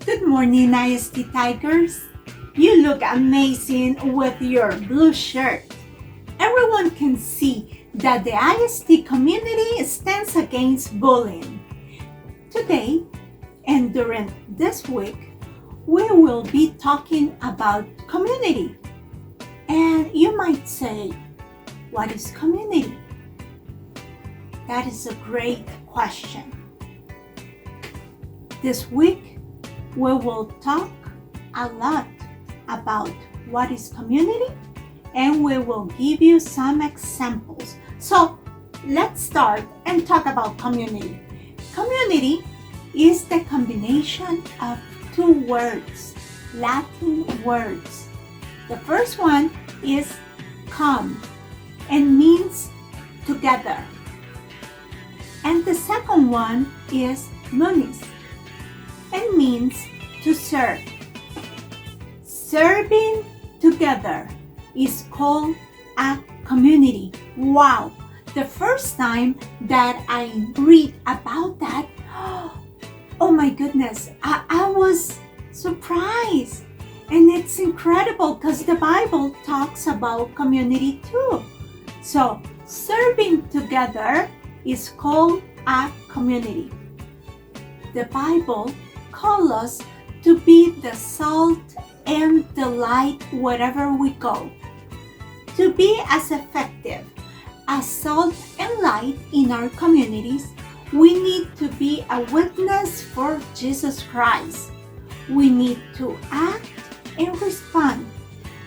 Good morning, IST Tigers. You look amazing with your blue shirt. Everyone can see that the IST community stands against bullying. Today and during this week, we will be talking about community. And you might say, what is community? That is a great question. This week, we will talk a lot about what is community, and we will give you some examples. So let's start and talk about community. Community is the combination of two words, Latin words. The first one is com and means together. And the second one is munis and means to serve. Serving together is called a community. Wow! The first time that I read about that, oh my goodness, I was surprised. And it's incredible because the Bible talks about community too. So serving together is called a community. The Bible calls us to be the salt and the light wherever we go. To be as effective as salt and light in our communities, we need to be a witness for Jesus Christ. We need to act and respond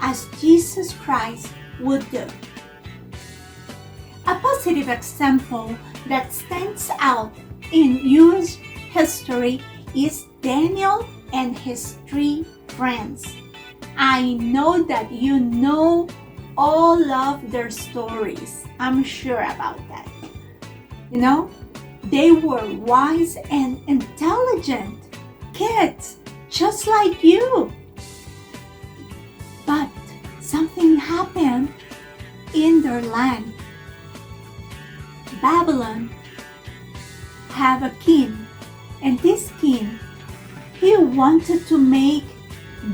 as Jesus Christ would do. A positive example that stands out in US history is Daniel and his 3 friends. I know that you know all of their stories. I'm sure about that. You know, they were wise and intelligent kids, just like you. But something happened in their land. Babylon have a king, and this king, he wanted to make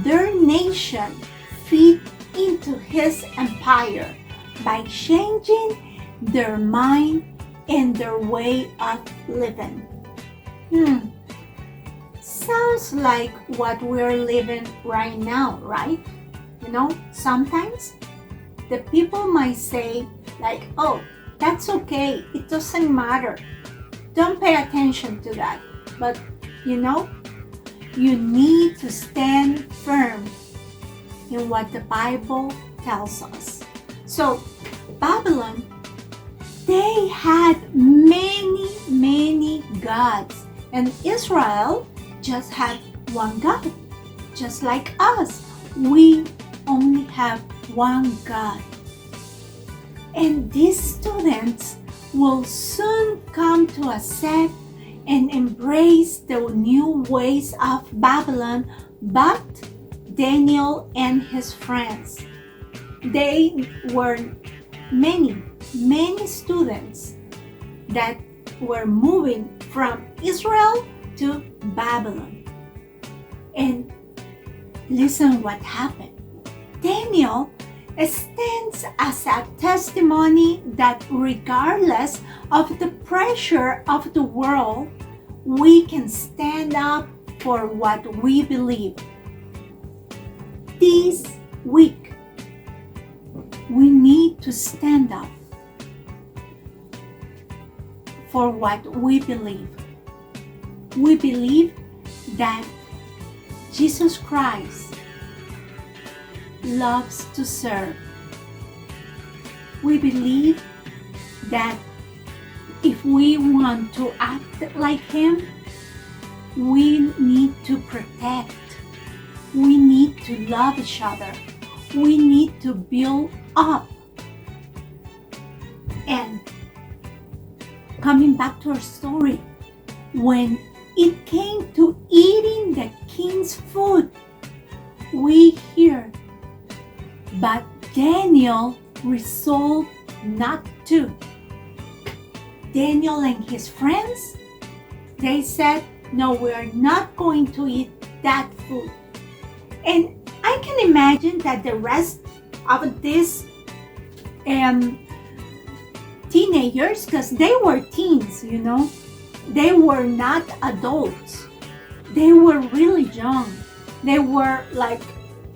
their nation fit into his empire by changing their mind and their way of living. Sounds like what we're living right now, right? You know, sometimes the people might say like, oh, that's okay, it doesn't matter. Don't pay attention to that. But you know, you need to stand firm in what the Bible tells us. So, Babylon, they had many gods, and Israel just had one God. Just like us, we only have one God. And these students will soon come to accept and embrace the new ways of Babylon, but Daniel and his friends, they were many students that were moving from Israel to Babylon. And listen what happened. Daniel stands as a testimony that regardless of the pressure of the world, we can stand up for what we believe. This week, we need to stand up for what we believe. We believe that Jesus Christ loves to serve. We believe that if we want to act like Him, we need to protect. We need to love each other. We need to build up. And coming back to our story, when it came to eating the king's food, we hear, but Daniel resolved not to. Daniel and his friends, they said, no, we are not going to eat that food. And I can imagine that the rest of these teenagers, because they were teens, they were not adults. They were really young. They were like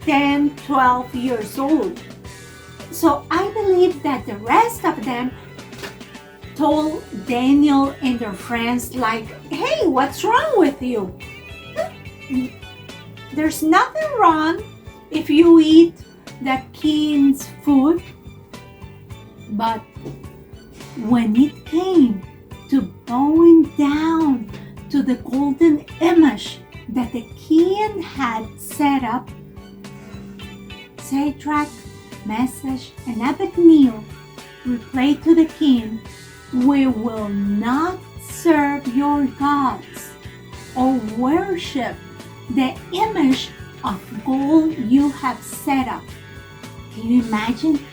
10, 12 years old. So I believe that the rest of them told Daniel and their friends like, hey, what's wrong with you? There's nothing wrong if you eat the king's food. But when it came to bowing down to the golden image that the king had set up, Shadrach, Meshach, and Abednego replied to the king, we will not serve your gods or worship the image of gold you have set up. Can you imagine?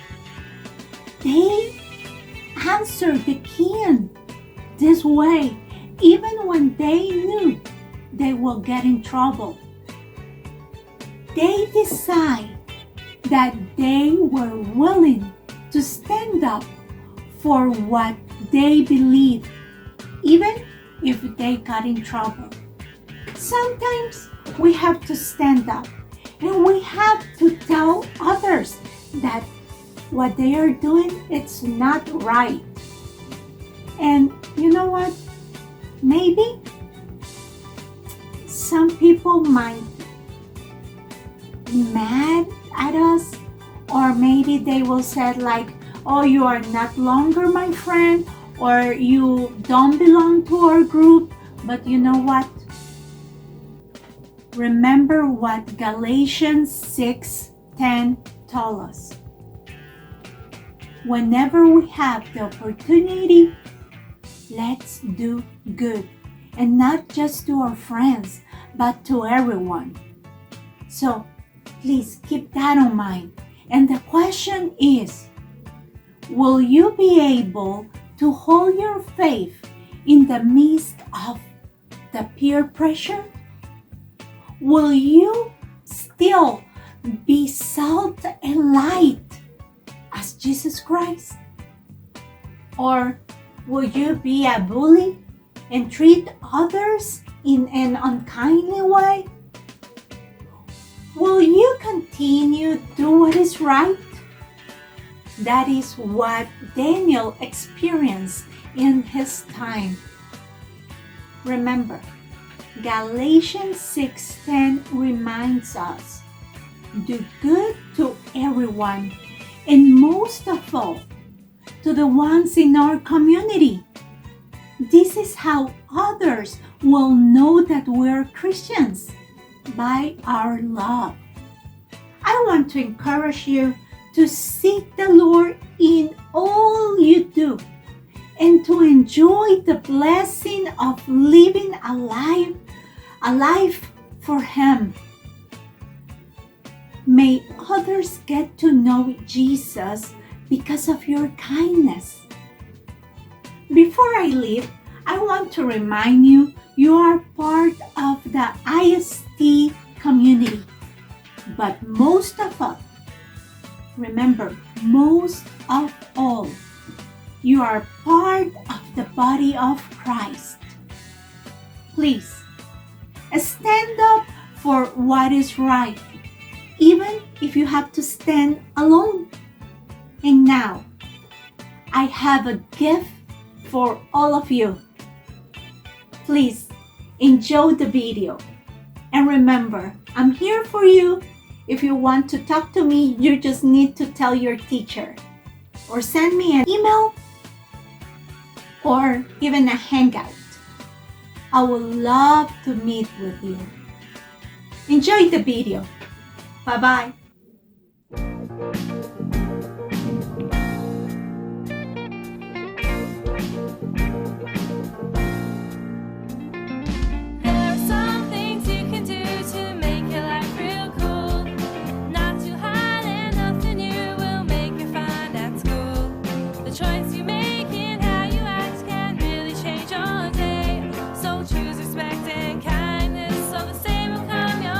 They answered the king this way, even when they knew they will get in trouble. They decide that they were willing to stand up for what they believe, even if they got in trouble. Sometimes we have to stand up and we have to tell others that what they are doing, it's not right. And you know what? Maybe some people might be mad at us, or maybe they will say like, oh, you are not longer my friend, or you don't belong to our group. But you know what? Remember what Galatians 6:10 told us. Whenever we have the opportunity, let's do good. And not just to our friends, but to everyone. So please keep that in mind. And the question is, will you be able to hold your faith in the midst of the peer pressure? Will you still be salt and light as Jesus Christ? Or will you be a bully and treat others in an unkindly way? Will you continue to do what is right? That is what Daniel experienced in his time. Remember, Galatians 6:10 reminds us, do good to everyone, and most of all, to the ones in our community. This is how others will know that we're Christians, by our love. I want to encourage you to seek the Lord in all you do and to enjoy the blessing of living a life for Him. May others get to know Jesus because of your kindness. Before I leave, I want to remind you, you are part of the IST community. But most of all, remember, most of all, you are part of the body of Christ. Please, stand up for what is right, even if you have to stand alone. And now, I have a gift for all of you. Please enjoy the video. And remember, I'm here for you. If you want to talk to me, you just need to tell your teacher or send me an email or even a hangout. I would love to meet with you. Enjoy the video. Bye-bye. Choose respect and kindness, so the same will come your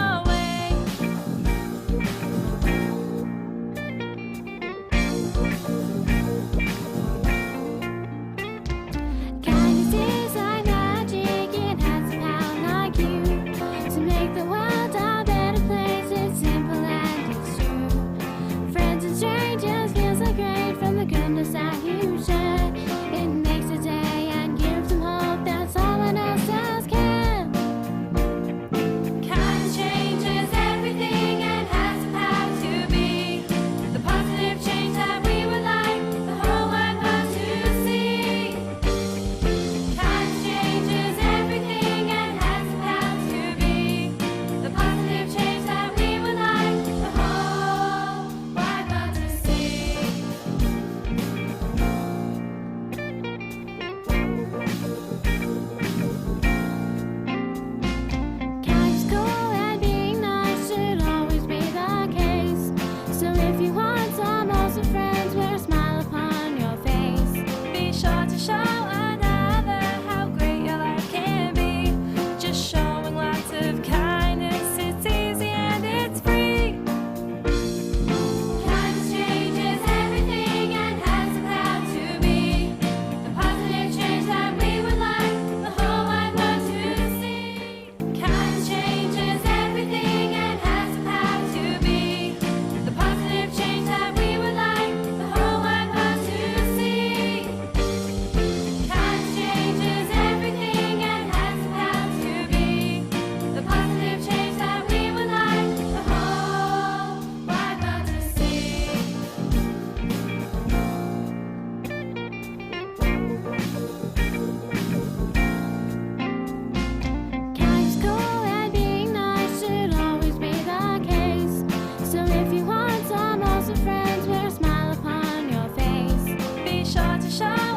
说着说